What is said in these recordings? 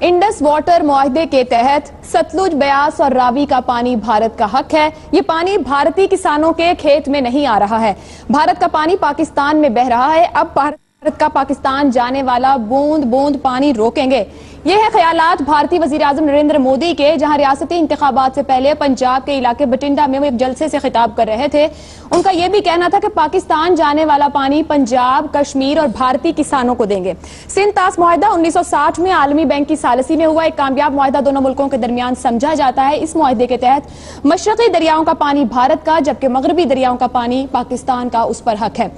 Indus water मुआहदे के तहत सतलुज, ब्यास और रावी का पानी भारत का हक है। ये पानी भारतीय किसानों के खेत में नहीं आ रहा है। भारत का पानी पाकिस्तान में बह रहा है। अब भारत का पाकिस्तान जाने वाला बूंद बूंद पानी रोकेंगे। ये है ख्यालात भारतीय वजीर आजम नरेंद्र मोदी के, जहां रियासती इंतखाबात से पहले पंजाब के इलाके बटिंडा में वो एक जलसे से खिताब कर रहे थे। उनका यह भी कहना था कि पाकिस्तान जाने वाला पानी पंजाब, कश्मीर और भारतीय किसानों को देंगे। सिंध तास मुआहदा 1960 में आलमी बैंक की सालसी में हुआ एक कामयाब मुआहदा दोनों मुल्कों के दरमियान समझा जाता है। इस मुआहदे के तहत मशरकी दरियाओं का पानी भारत का, जबकि मगरबी दरियाओं का पानी पाकिस्तान का उस पर हक है।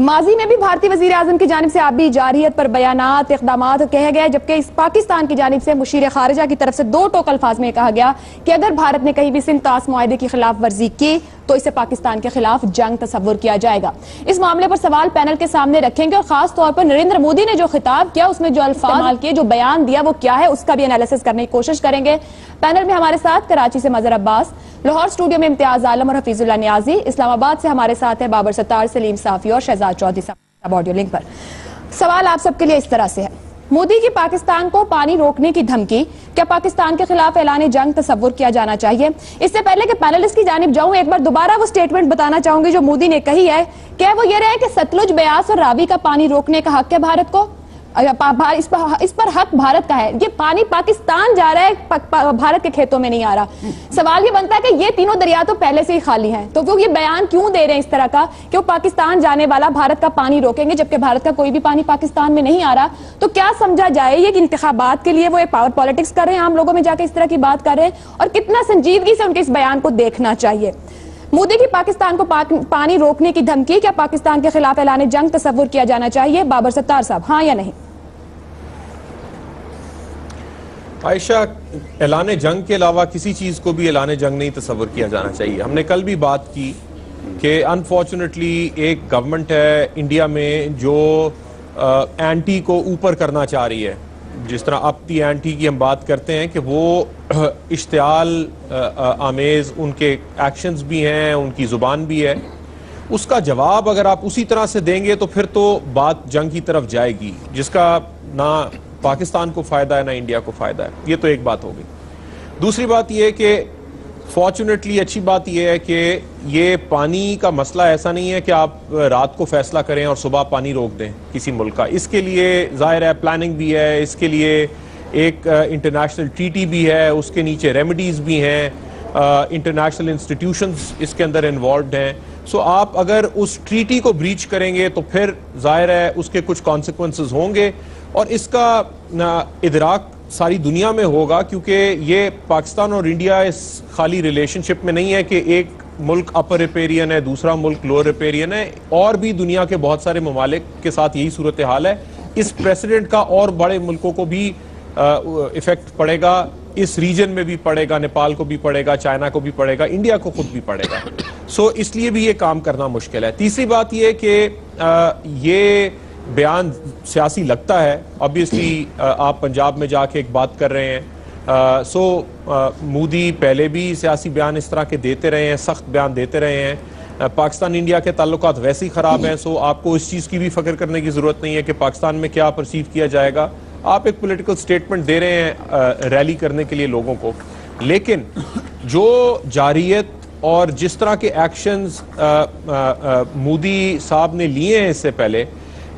माजी में भी भारतीय वजीर आजम की जानिब से आबी जारियत पर बयानात, इक़दामात कहे गए, जबकि इस पाकिस्तान की जानिब से मुशीर खारिजा की तरफ से दो टोक अल्फाज में कहा गया कि अगर भारत ने कहीं भी सिंध तास मुआहदे की खिलाफ वर्जी की तो इसे पाकिस्तान के खिलाफ जंग तस्वुर किया जाएगा। इस मामले पर सवाल पैनल के सामने रखेंगे और खास तौर पर नरेंद्र मोदी ने जो खिताब किया, उसमें जो अल्फाज किए, जो बयान दिया, वो क्या है, उसका भी एनालिसिस करने की कोशिश करेंगे। पैनल में हमारे साथ कराची से मजहर अब्बास, लाहौर स्टूडियो में इम्तियाज आलम और हफीजुल्लाह नियाजी, इस्लामाबाद से हमारे साथ है बाबर सत्तार, सलीम साफी और शहजाद चौधरी साहब ऑडियो लिंक पर। सवाल आप सबके लिए इस तरह से है, मोदी की पाकिस्तान को पानी रोकने की धमकी, क्या पाकिस्तान के खिलाफ ऐलान जंग तस्वुर किया जाना चाहिए? इससे पहले कि पैनलिस्ट की जानिब जाऊं, एक बार दोबारा वो स्टेटमेंट बताना चाहूंगी जो मोदी ने कही है। क्या वो ये रहे कि सतलुज, ब्यास और रावी का पानी रोकने का हक है भारत को? इस पर हक भारत का है। ये पानी पाकिस्तान जा रहा है, भारत के खेतों में नहीं आ रहा। सवाल ये बनता है कि ये तीनों दरिया तो पहले से ही खाली हैं, तो वो ये बयान क्यों दे रहे हैं इस तरह का कि वो पाकिस्तान जाने वाला भारत का पानी रोकेंगे, जबकि भारत का कोई भी पानी पाकिस्तान में नहीं आ रहा? तो क्या समझा जाए ये कि इंतखाबात के लिए वो एक पावर पॉलिटिक्स कर रहे हैं, आम लोगों में जाकर इस तरह की बात कर रहे हैं, और कितना संजीदगी से उनके इस बयान को देखना चाहिए? मोदी की पाकिस्तान को पानी रोकने की धमकी, क्या पाकिस्तान के खिलाफ ऐलान जंग तस्वुर किया जाना चाहिए? बाबर सत्तार साहब, हाँ या नहीं? आयशा, ऐलान जंग के अलावा किसी चीज़ को भी ऐलान जंग नहीं तस्वुर किया जाना चाहिए। हमने कल भी बात की कि अनफॉर्चुनेटली एक गवर्नमेंट है इंडिया में जो एंटी को ऊपर करना चाह रही है। जिस तरह अप दी एंटी की हम बात करते हैं कि वो इश्तियाल आमेज़ उनके एक्शंस भी हैं, उनकी ज़ुबान भी है। उसका जवाब अगर आप उसी तरह से देंगे तो फिर तो बात जंग की तरफ जाएगी, जिसका ना पाकिस्तान को फायदा है ना इंडिया को फायदा है। ये तो एक बात हो गई। दूसरी बात ये है कि फॉर्चुनेटली अच्छी बात यह है कि ये पानी का मसला ऐसा नहीं है कि आप रात को फैसला करें और सुबह पानी रोक दें किसी मुल्क का। इसके लिए जाहिर है प्लानिंग भी है, इसके लिए एक इंटरनेशनल ट्रीटी भी है, उसके नीचे रेमेडीज भी हैं, इंटरनेशनल इंस्टीट्यूशंस इसके अंदर इन्वॉल्व हैं। सो आप अगर उस ट्रीटी को ब्रीच करेंगे तो फिर जाहिर है उसके कुछ कॉन्सिक्वेंसेस होंगे, और इसका इदराक सारी दुनिया में होगा, क्योंकि ये पाकिस्तान और इंडिया इस खाली रिलेशनशिप में नहीं है कि एक मुल्क अपर रिपेरियन है, दूसरा मुल्क लोअर रिपेरियन है, और भी दुनिया के बहुत सारे ममालिक के साथ यही सूरत हाल है। इस प्रेसिडेंट का और बड़े मुल्कों को भी इफेक्ट पड़ेगा, इस रीजन में भी पड़ेगा, नेपाल को भी पड़ेगा, चाइना को भी पड़ेगा, इंडिया को खुद भी पड़ेगा। सो इसलिए भी ये काम करना मुश्किल है। तीसरी बात ये कि ये बयान सियासी लगता है। ऑब्वियसली आप पंजाब में जाके एक बात कर रहे हैं। मोदी पहले भी सियासी बयान इस तरह के देते रहे हैं, सख्त बयान देते रहे हैं। पाकिस्तान इंडिया के ताल्लुकात वैसे ही ख़राब हैं। सो आपको इस चीज़ की भी फ़िक्र करने की ज़रूरत नहीं है कि पाकिस्तान में क्या परसीव किया जाएगा। आप एक पॉलिटिकल स्टेटमेंट दे रहे हैं रैली करने के लिए लोगों को, लेकिन जो जारियत और जिस तरह के एक्शंस मोदी साहब ने लिए हैं इससे पहले,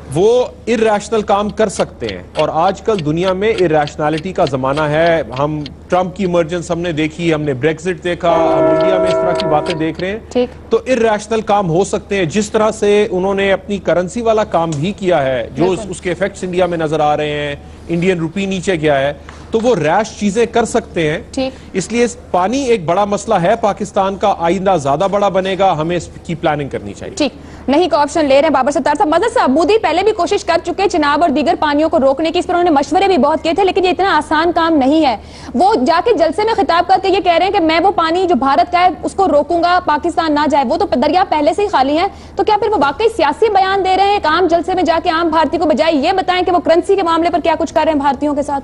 वो इर्रेशनल काम कर सकते हैं। और आजकल दुनिया में इर्रेशनैलिटी का ज़माना है। हम ट्रंप की इमरजेंस हमने देखी, हमने ब्रेक्जिट देखा, हम इंडिया में इस तरह की बातें देख रहे हैं। तो इर्रेशनल काम हो सकते हैं। जिस तरह से उन्होंने अपनी करेंसी वाला काम भी किया है, जो उसके इफेक्ट्स इंडिया में नजर आ रहे हैं, इंडियन रुपी नीचे गया है, तो वो रैश चीजें कर सकते हैं। इसलिए पानी एक बड़ा मसला है पाकिस्तान का, आइंदा ज्यादा बड़ा बनेगा, हमें इसकी प्लानिंग करनी चाहिए। ठीक, नहीं का ऑप्शन ले रहे हैं बाबर सत्तार साहब। मदद साहब, मोदी पहले भी कोशिश कर चुके हैं चिनाब और दीगर पानियों को रोकने की, इस पर उन्होंने मशवरे भी बहुत किए थे, लेकिन ये इतना आसान काम नहीं है। वो जाके जलसे में खिताब करके ये कह रहे हैं कि मैं वो पानी जो भारत का है उसको रोकूंगा, पाकिस्तान ना जाए। वो तो दरिया पहले से ही खाली है, तो क्या फिर वो वाकई सियासी बयान दे रहे हैं? आम जलसे में जाके आम भारतीय को बजाय ये बताएं कि वो करेंसी के मामले पर क्या कुछ कर रहे हैं भारतीयों के साथ?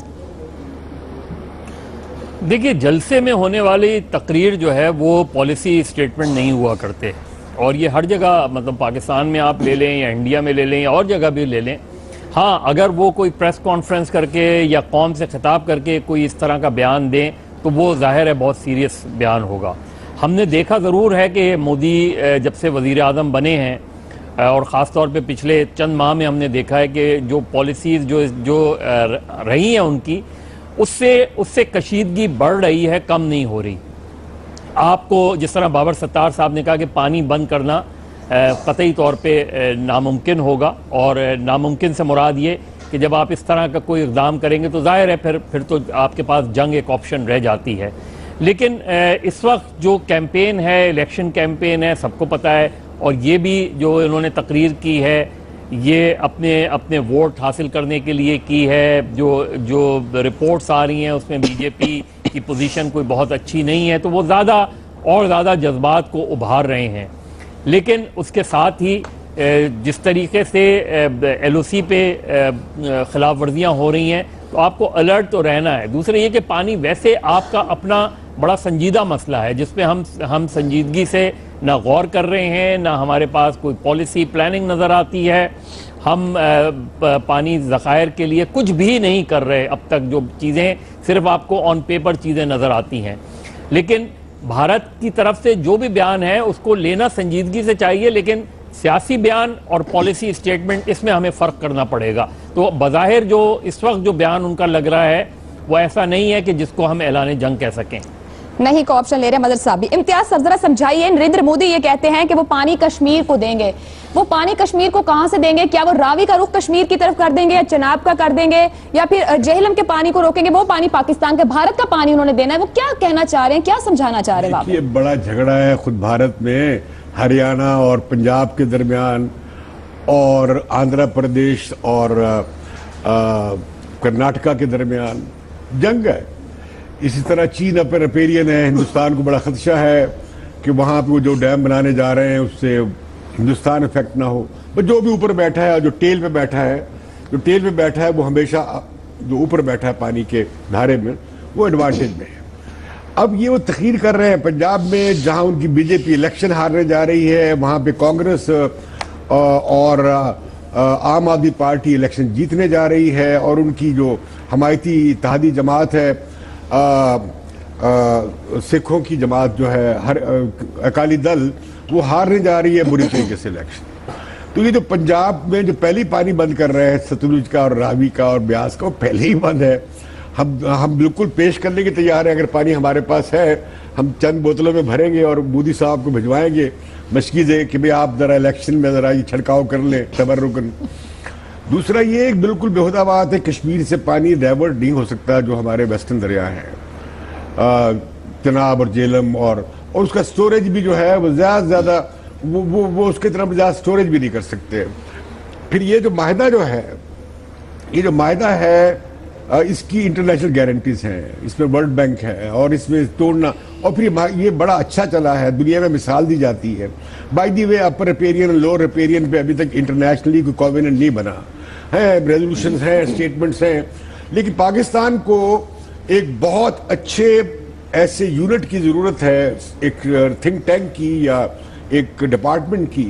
देखिए, जलसे में होने वाली तकरीर जो है वो पॉलिसी स्टेटमेंट नहीं हुआ करते, और ये हर जगह, मतलब पाकिस्तान में आप ले लें या इंडिया में ले लें या और जगह भी ले लें, हाँ, अगर वो कोई प्रेस कॉन्फ्रेंस करके या कौम से खिताब करके कोई इस तरह का बयान दें तो वो जाहिर है बहुत सीरियस बयान होगा। हमने देखा ज़रूर है कि मोदी जब से वज़ीर आज़म बने हैं और ख़ास तौर पे पिछले चंद माह में हमने देखा है कि जो पॉलिसीज़ जो रही हैं उनकी, उससे कशीदगी बढ़ रही है, कम नहीं हो रही। आपको जिस तरह बाबर सत्तार साहब ने कहा कि पानी बंद करना कतई तौर पे नामुमकिन होगा, और नामुमकिन से मुराद ये कि जब आप इस तरह का कोई इक़दाम करेंगे तो जाहिर है फिर तो आपके पास जंग एक ऑप्शन रह जाती है। लेकिन इस वक्त जो कैंपेन है, इलेक्शन कैंपेन है, सबको पता है, और ये भी जो इन्होंने तकरीर की है ये अपने वोट हासिल करने के लिए की है। जो रिपोर्ट्स आ रही हैं उसमें बीजेपी की पोजीशन कोई बहुत अच्छी नहीं है, तो वो ज़्यादा जज्बात को उभार रहे हैं। लेकिन उसके साथ ही जिस तरीके से LOC पे खिलाफ वर्जियाँ हो रही हैं तो आपको अलर्ट तो रहना है। दूसरा ये कि पानी वैसे आपका अपना बड़ा संजीदा मसला है जिस पे हम संजीदगी से ना गौर कर रहे हैं, ना हमारे पास कोई पॉलिसी प्लानिंग नज़र आती है। हम पानी ज़खायर के लिए कुछ भी नहीं कर रहे अब तक। जो चीज़ें सिर्फ आपको ऑन पेपर चीज़ें नज़र आती हैं, लेकिन भारत की तरफ से जो भी बयान है उसको लेना संजीदगी से चाहिए, लेकिन सियासी बयान और पॉलिसी स्टेटमेंट इसमें हमें फ़र्क करना पड़ेगा। तो बज़ाहिर जो इस वक्त जो बयान उनका लग रहा है वो ऐसा नहीं है कि जिसको हम ऐलान जंग कह सकें। नहीं का ऑप्शन ले रहे हैं मदर साहब भी। इम्तियाज साहब जरा समझाइए, नरेंद्र मोदी ये कहते हैं कि वो पानी कश्मीर को देंगे, वो पानी कश्मीर को कहां से देंगे? क्या वो रावी का रुख कश्मीर की तरफ कर देंगे या चनाब का कर देंगे या फिर जेहलम के पानी को रोकेंगे? वो पानी पाकिस्तान का, भारत का पानी उन्होंने देना है। वो क्या कहना चाह रहे हैं, क्या समझाना चाह रहे हैं? ये बड़ा झगड़ा है खुद भारत में, हरियाणा और पंजाब के दरमियान, और आंध्र प्रदेश और कर्नाटका के दरमियान जंग है। इसी तरह चीन अपन रिपेरियन है, हिंदुस्तान को बड़ा खदशा है कि वहाँ पे वो जो डैम बनाने जा रहे हैं उससे हिंदुस्तान इफेक्ट ना हो। बस जो भी ऊपर बैठा है और जो टेल पे बैठा है वो हमेशा जो ऊपर बैठा है पानी के धारे में वो एडवांटेज में है। अब ये वो तखरीर कर रहे हैं पंजाब में जहाँ उनकी बीजेपी इलेक्शन हारने जा रही है, वहाँ पे कांग्रेस और आम आदमी पार्टी इलेक्शन जीतने जा रही है, और उनकी जो हमायती इत्तेहादी जमात है, सिखों की जमात जो है, हर अकाली दल, वो हारने जा रही है बुरी तरीके से इलेक्शन। तो ये जो पंजाब में जो पहले ही पानी बंद कर रहे हैं सतलुज का और रावी का और ब्यास का, वो पहले ही बंद है। हम बिल्कुल पेश करने के तैयार हैं, अगर पानी हमारे पास है हम चंद बोतलों में भरेंगे और मोदी साहब को भिजवाएंगे मशकीज़े कि भाई आप जरा इलेक्शन में जरा ये छिड़काव कर लें तबर्रुकन। दूसरा ये एक बिल्कुल बेहुदा बात है, कश्मीर से पानी डाइवर्ट नहीं हो सकता जो हमारे वेस्टर्न दरिया हैं, चनाब और जेलम, और उसका स्टोरेज भी जो है वो ज़्यादा वो उसके तरफ ज़्यादा स्टोरेज भी नहीं कर सकते। फिर ये जो माहिदा है इसकी इंटरनेशनल गारंटीज हैं, इसमें वर्ल्ड बैंक है और इसमें तोड़ना, और फिर ये बड़ा अच्छा चला है, दुनिया में मिसाल दी जाती है। By the way upper riparian और लोअर रिपेरियन पे अभी तक इंटरनेशनली कोई कॉवेनेंट नहीं बना है, रेजोल्यूशंस हैं, स्टेटमेंट्स हैं, लेकिन पाकिस्तान को एक बहुत अच्छे ऐसे यूनिट की ज़रूरत है, एक थिंक टैंक की या एक डिपार्टमेंट की,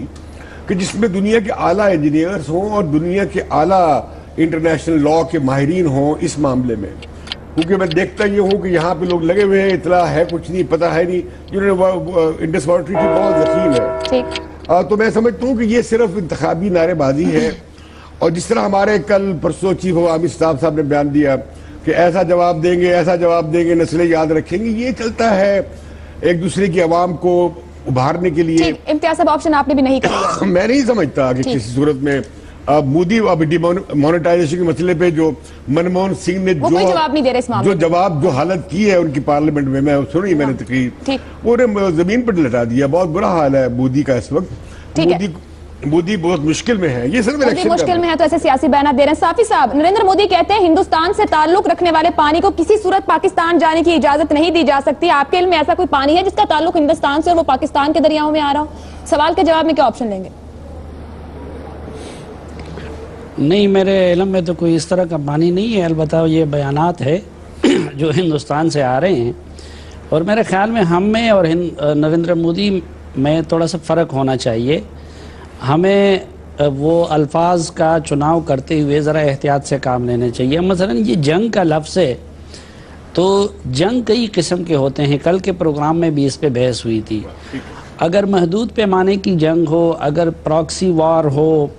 कि जिसमें दुनिया के आला इंजीनियर्स हों और दुनिया के आला इंटरनेशनल लॉ के माहिरीन हों इस मामले में। क्योंकि मैं देखता ये हूँ कि यहाँ पे लोग लगे हुए हैं, इतना है कुछ नहीं, पता है नहीं, जिन्होंने इंडस वाटर ट्रीटी बहुत यकीन है। तो मैं समझता हूँ कि ये सिर्फ इंतखाबी नारेबाजी है, और जिस तरह हमारे कल परसों चीफ ऑफ आर्मी स्टाफ साहब ने बयान दिया कि ऐसा जवाब देंगे, नस्लें याद रखेंगे, ये चलता है एक दूसरे की आवाम को उभारने के लिए। इम्तियाज साहब ऑप्शन आपने भी नहीं किया। मैं नहीं समझता कि किसी सूरत में मोदी अब डिमोनेटाइजेशन के मसले पे जो मनमोहन सिंह ने जवाब नहीं दे रहे इस मामले में, जो हालत की है उनकी पार्लियामेंट में, मैं सुनी मैंने तकरीर, वो जमीन पर लटा दिया। बहुत बुरा हाल है मोदी का इस वक्त। मोदी बहुत मुश्किल में है, ये सिर्फ इलेक्शन मुश्किल में है तो ऐसे सियासी बयान दे रहे हैं। साफी साहब, नरेंद्र मोदी कहते हैं हिंदुस्तान से ताल्लुक रखने वाले पानी को किसी सूरत पाकिस्तान जाने की इजाजत नहीं दी जा सकती। आपके इल्म में ऐसा कोई पानी है जिसका ताल्लुक हिंदुस्तान से और वो पाकिस्तान के दरियाओं में आ रहा हो? सवाल के जवाब में क्या ऑप्शन लेंगे? नहीं, मेरे इल्म में तो कोई इस तरह का पानी नहीं है, अलबत्ता ये बयानात है जो हिंदुस्तान से आ रहे हैं, और मेरे ख्याल में हम में और नरेंद्र मोदी में थोड़ा सा फ़र्क होना चाहिए। हमें वो अल्फाज का चुनाव करते हुए ज़रा एहतियात से काम लेने चाहिए। मसलन ये जंग का लफ्ज़ है, तो जंग कई किस्म के होते हैं। कल के प्रोग्राम में भी इस पे बहस हुई थी। अगर महदूद पैमाने की जंग हो, अगर प्रॉक्सी वार हो,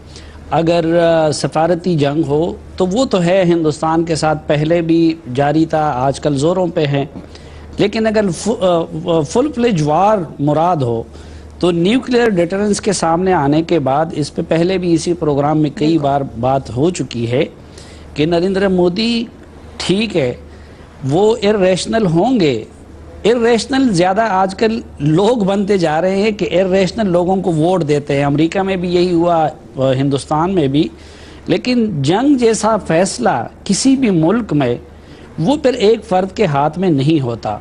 अगर सफारती जंग हो, तो वो तो है, हिंदुस्तान के साथ पहले भी जारी था, आजकल ज़ोरों पे है। लेकिन अगर फुल फ्लेज वार मुराद हो तो न्यूक्लियर डिटरेंस के सामने आने के बाद, इस पे पहले भी इसी प्रोग्राम में कई बार बात हो चुकी है कि नरेंद्र मोदी ठीक है वो इर्रेशनल होंगे। इर्रेशनल ज़्यादा आजकल लोग बनते जा रहे हैं कि इर्रेशनल लोगों को वोट देते हैं। अमेरिका में भी यही हुआ, हिंदुस्तान में भी। लेकिन जंग जैसा फैसला किसी भी मुल्क में वो फिर एक फ़र्द के हाथ में नहीं होता।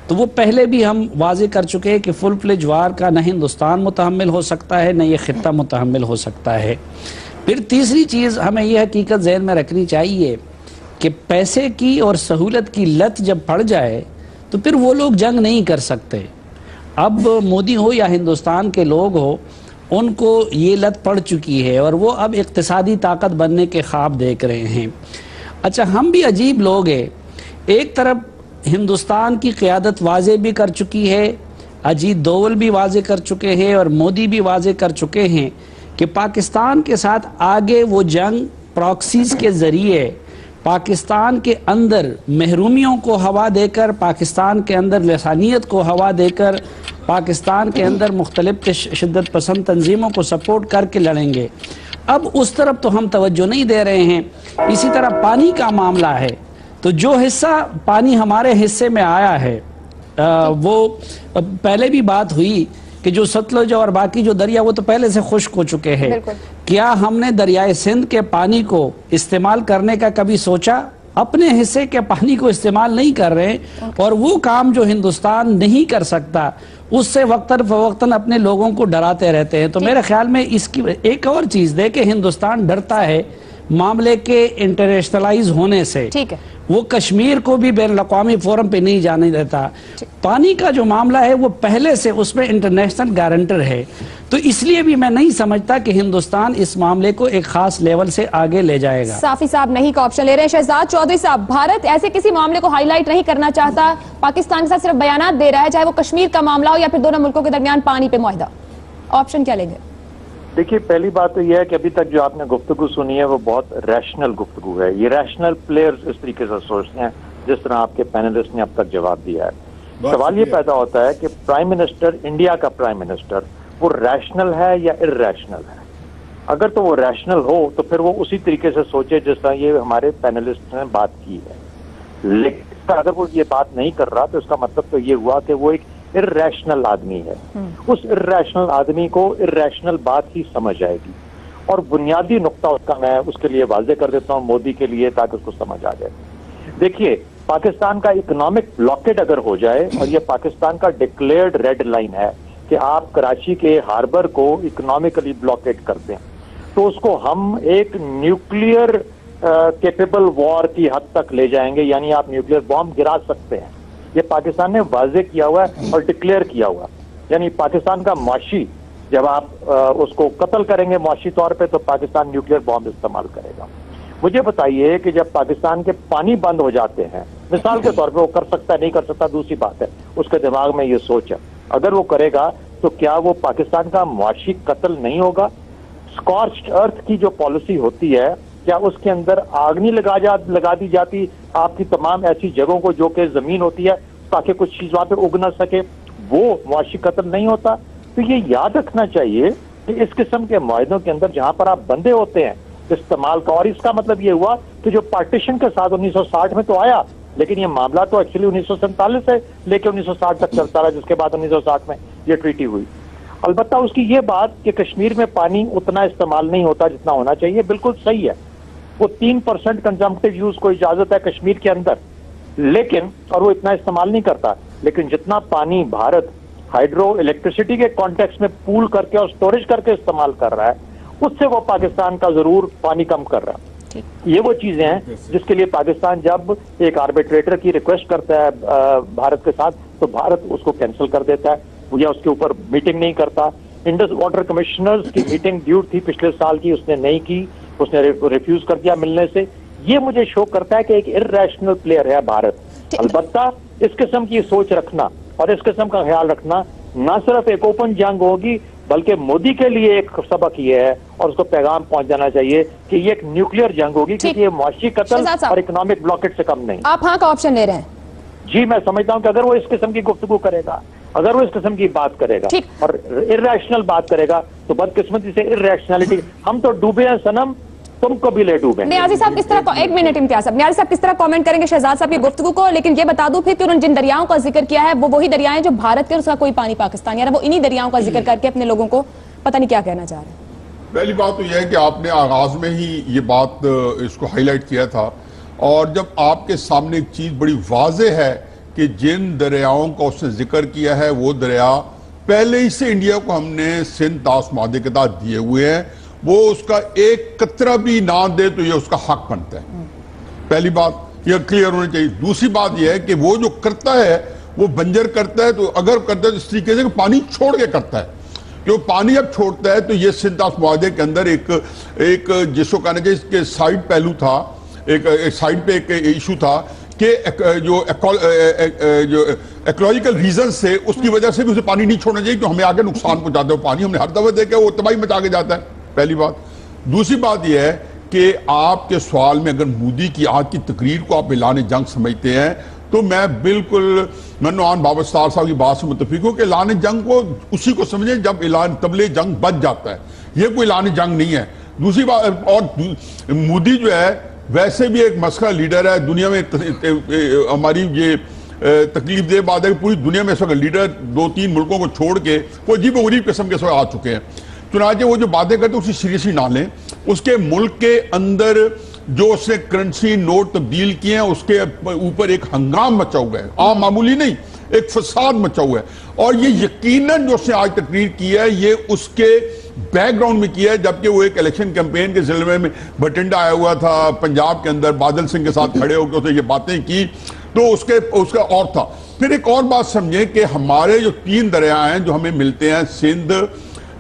तो वो पहले भी हम वाजे कर चुके हैं कि फुल फ्लेज वार का न हिंदुस्तान मुतहम्मिल हो सकता है, न ये खित्ता मुतहम्मिल हो सकता है। फिर तीसरी चीज़ हमें यह हकीकत ज़हन में रखनी चाहिए कि पैसे की और सहूलत की लत जब पड़ जाए तो फिर वो लोग जंग नहीं कर सकते। अब मोदी हो या हिंदुस्तान के लोग हो, उनको ये लत पड़ चुकी है और वो अब इक्तिसादी ताकत बनने के ख्वाब देख रहे हैं। अच्छा, हम भी अजीब लोग हैं। एक तरफ हिंदुस्तान की क़यादत वाजे भी कर चुकी है, अजीत दोवल भी वाजे कर चुके हैं और मोदी भी वाजे कर चुके हैं कि पाकिस्तान के साथ आगे वो जंग प्रॉक्सीज़ के ज़रिए पाकिस्तान के अंदर महरूमियों को हवा देकर, पाकिस्तान के अंदर लसानियत को हवा देकर, पाकिस्तान के अंदर मुख्तलिफ शिद्दत पसंद तंजीमों को सपोर्ट करके लड़ेंगे। अब उस तरफ तो हम तवज्जो नहीं दे रहे हैं। इसी तरह पानी का मामला है, तो जो हिस्सा पानी हमारे हिस्से में आया है वो पहले भी बात हुई कि जो सतलुज और बाकी जो दरिया वो तो पहले से खुश्क हो चुके हैं। क्या हमने दरियाए सिंध के पानी को इस्तेमाल करने का कभी सोचा? अपने हिस्से के पानी को इस्तेमाल नहीं कर रहे, और वो काम जो हिंदुस्तान नहीं कर सकता उससे वक्तन फवक्तन अपने लोगों को डराते रहते हैं। तो मेरे ख्याल में इसकी एक और चीज़ दे कि हिंदुस्तान डरता है मामले के इंटरनेशनलाइज होने से। ठीक है, वो कश्मीर को भी बैन अवी फोरम पे नहीं जाने देता। पानी का जो मामला है वो पहले से उसमें इंटरनेशनल गारंटर है, तो इसलिए भी मैं नहीं समझता कि हिंदुस्तान इस मामले को एक खास लेवल से आगे ले जाएगा। साफी साहब नहीं का ऑप्शन ले रहे हैं। शहजाद चौधरी साहब, भारत ऐसे किसी मामले को हाईलाइट नहीं करना चाहता, पाकिस्तान के साथ सिर्फ बयानात दे रहा है, चाहे वो कश्मीर का मामला हो या फिर दोनों मुल्कों के दरमियान पानी पे मुआहदा। ऑप्शन क्या लेंगे? देखिए, पहली बात तो यह है कि अभी तक जो आपने गुफ्तगू सुनी है वो बहुत रैशनल गुफ्तगू है। ये रैशनल प्लेयर्स इस तरीके से सोचते हैं जिस तरह आपके पैनलिस्ट ने अब तक जवाब दिया है। सवाल ये पैदा होता है कि प्राइम मिनिस्टर, इंडिया का प्राइम मिनिस्टर, वो रैशनल है या इर्रैशनल है? अगर तो वो रैशनल हो तो फिर वो उसी तरीके से सोचे जिस तरह ये हमारे पैनलिस्ट ने बात की है। लेकिन अगर वो ये बात नहीं कर रहा तो इसका मतलब तो ये हुआ कि वो एक इर्रैशनल आदमी है। उस इर्रैशनल आदमी को इर्रैशनल बात ही समझ आएगी। और बुनियादी नुक्ता उसका मैं उसके लिए वाज़े कर देता हूँ मोदी के लिए, ताकि उसको समझ आ जाए। देखिए, पाकिस्तान का इकोनॉमिक ब्लॉकेट अगर हो जाए, और ये पाकिस्तान का डिक्लेयर्ड रेड लाइन है कि आप कराची के हार्बर को इकोनॉमिकली ब्लॉकेट करते हैं, तो उसको हम एक न्यूक्लियर कैपेबल वॉर की हद तक ले जाएंगे, यानी आप न्यूक्लियर बॉम्ब गिरा सकते हैं। ये पाकिस्तान ने वाजे किया हुआ है और डिक्लेयर किया हुआ। यानी पाकिस्तान का माशी, जब आप उसको कत्ल करेंगे माशी तौर पे, तो पाकिस्तान न्यूक्लियर बॉम्ब इस्तेमाल करेगा। मुझे बताइए कि जब पाकिस्तान के पानी बंद हो जाते हैं, मिसाल के तौर पे, वो कर सकता है नहीं कर सकता दूसरी बात है, उसके दिमाग में ये सोच है, अगर वो करेगा तो क्या वो पाकिस्तान का माशी कत्ल नहीं होगा? स्कॉर्च्ड अर्थ की जो पॉलिसी होती है, क्या उसके अंदर आग नहीं लगा दी जाती आपकी तमाम ऐसी जगहों को जो कि जमीन होती है, ताकि कुछ चीज वहां पे उग ना सके? वो मुआशी कत्ल नहीं होता। तो ये याद रखना चाहिए कि इस किस्म के मुआहदों के अंदर जहां पर आप बंधे होते हैं इस्तेमाल का, और इसका मतलब ये हुआ कि जो पार्टीशन के साथ 1960 में तो आया, लेकिन ये मामला तो एक्चुअली 1947 से लेकर 1960 तक चलता रहा, जिसके बाद 1960 में ये ट्रीटी हुई। अलबत्ता उसकी ये बात कि कश्मीर में पानी उतना इस्तेमाल नहीं होता जितना होना चाहिए, बिल्कुल सही है। वो 3% कंजम्पटिव यूज को इजाजत है कश्मीर के अंदर, लेकिन और वो इतना इस्तेमाल नहीं करता। लेकिन जितना पानी भारत हाइड्रो इलेक्ट्रिसिटी के कॉन्टेक्स्ट में पूल करके और स्टोरेज करके इस्तेमाल कर रहा है, उससे वो पाकिस्तान का जरूर पानी कम कर रहा है। ये वो चीजें हैं जिसके लिए पाकिस्तान जब एक आर्बिट्रेटर की रिक्वेस्ट करता है भारत के साथ, तो भारत उसको कैंसिल कर देता है या उसके ऊपर मीटिंग नहीं करता, इंडस वाटर कमिश्नर्स की मीटिंग ड्यू थी पिछले साल की, उसने नहीं की, उसने रिफ्यूज कर दिया मिलने से। ये मुझे शो करता है कि एक इर्रेशनल प्लेयर है भारत। अलबत्ता इस किस्म की सोच रखना और इस किस्म का ख्याल रखना न सिर्फ एक ओपन जंग होगी, बल्कि मोदी के लिए एक सबक ये है और उसको पैगाम पहुंच जाना चाहिए कि ये एक न्यूक्लियर जंग होगी, क्योंकि ये मुआशी कत्ल और इकोनॉमिक ब्लॉकेट से कम नहीं। आप हाँ का ऑप्शन ले रहे हैं? जी, मैं समझता हूं कि अगर वो इस किस्म की गुफ्तगू करेगा, अगर वो इस किस्म की बात करेगा और इर्रेशनल बात करेगा, तो बदकिस्मती से इर्रेशनलिटी, हम तो डूबे हैं सनम, तुमको भी ले डूबे। न्याजी साहब किस तरह, एक मिनट इम्तियाज साहब, न्याजी साहब किस तरह कमेंट करेंगे शहजाद साहब की गुफ्तगू को? लेकिन ये बता दूं फिर कि उन्होंने जिन दरियाओं का जिक्र किया है वो वही दरियाएं जो भारत के, उसका कोई पानी पाकिस्तान, यानी वो इन्हीं दरियाओं का जिक्र करके अपने लोगों को पता नहीं क्या कहना चाह रहे हैं। पहली बात तो यह है कि आपने आगाज में ही ये बात इसको हाईलाइट किया था, और जब आपके सामने एक चीज बड़ी वाज़ेह है कि जिन दरियाओं का उसने जिक्र किया है वो दरिया पहले ही से इंडिया को हमने सिंध दास मादे के तहत दिए हुए हैं, वो उसका एक कतरा भी ना दे तो ये उसका हक बनता है। पहली बात ये क्लियर होनी चाहिए। दूसरी बात ये है कि वो जो करता है वो बंजर करता है, तो अगर करता है तो इस तरीके से पानी छोड़ के करता है, क्यों पानी अब छोड़ता है तो ये सिंध दास मुआहदे के अंदर एक जिसको कहना चाहिए इसके साइड पहलू था, एक साइड पे एक इशू था कि जो इकोलॉजिकल रीजन से उसकी वजह से भी उसे पानी नहीं छोड़ना चाहिए, क्योंकि हमें आगे नुकसान पहुंचाता है पानी, हमने हर दफा देखा वो तबाही मचा के जाता है। पहली बात। दूसरी बात यह है कि आपके सवाल में अगर मोदी की आज की तकरीर को आप ऐलान जंग समझते हैं तो मैं बिल्कुल मनोआन बाबर साहब की बात से मुतफिक हूं कि ऐलान जंग को उसी को समझे जब ऐलान तबले जंग बच जाता है, यह कोई ऐलान जंग नहीं है। दूसरी बात, और मोदी जो है वैसे भी एक मस्खरा लीडर है दुनिया में। हमारी ये तकलीफ दे बात है कि पूरी दुनिया में इस वक्त लीडर 2-3 मुल्कों को छोड़ के वो अजीब गरीब किस्म के आ चुके हैं। चुनाचे वो जो बातें करते हैं उसे सीरियसली ना लें। उसके मुल्क के अंदर जो उसने करेंसी नोट तब्दील किए हैं उसके ऊपर एक हंगाम मचा हुआ है, आम मामूली नहीं, एक फसाद मचा हुआ है। और ये यकीनन जो उसने आज तकरीर की है ये उसके बैकग्राउंड में किया है, जबकि वो एक इलेक्शन कैंपेन के सिलसिले में बठिंडा आया हुआ था पंजाब के अंदर, बादल सिंह के साथ खड़े होकर उसने ये बातें की, तो उसका और था। फिर एक और बात समझें कि हमारे जो 3 दरिया हैं जो हमें मिलते हैं, सिंध,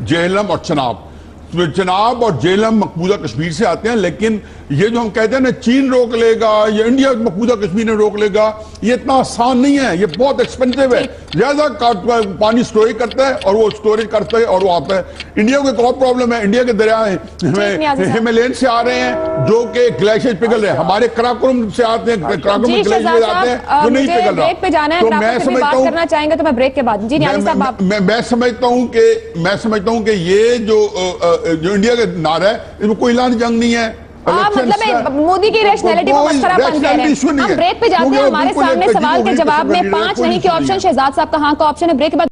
जेहलम और चनाब, चनाब और जेहलम मकबूजा कश्मीर से आते हैं, लेकिन ये जो हम कहते हैं ना चीन रोक लेगा या इंडिया मकबूजा कश्मीर में रोक लेगा, ये इतना आसान नहीं है, ये बहुत एक्सपेंसिव है। ज्यादा पानी स्टोरेज करता है और वो स्टोरेज करता है और वो आता है। इंडिया को एक और प्रॉब्लम है, इंडिया के दरिया हिमालयन से आ रहे हैं जो कि ग्लेशियर पिघल रहे हैं, हमारे कराकोरम से आते हैं, कराकोरम में ग्लेशियर आते हैं, वो नहीं पिघल रहा। तो मैं समझता हूं, करना चाहेंगे तो मैं ब्रेक के बाद। जी न्याजी साहब, मैं समझता हूं कि ये जो इंडिया का नारा है इसमें कोई ऐलान जंग नहीं है। मतलब मोदी की रैशनैलिटी को मस्खरापन कह रहे हैं। हम ब्रेक पे जाते हैं, हमारे सामने सवाल के जवाब में 5 नहीं के ऑप्शन, शहजाद साहब का हाँ का ऑप्शन है। ब्रेक के बाद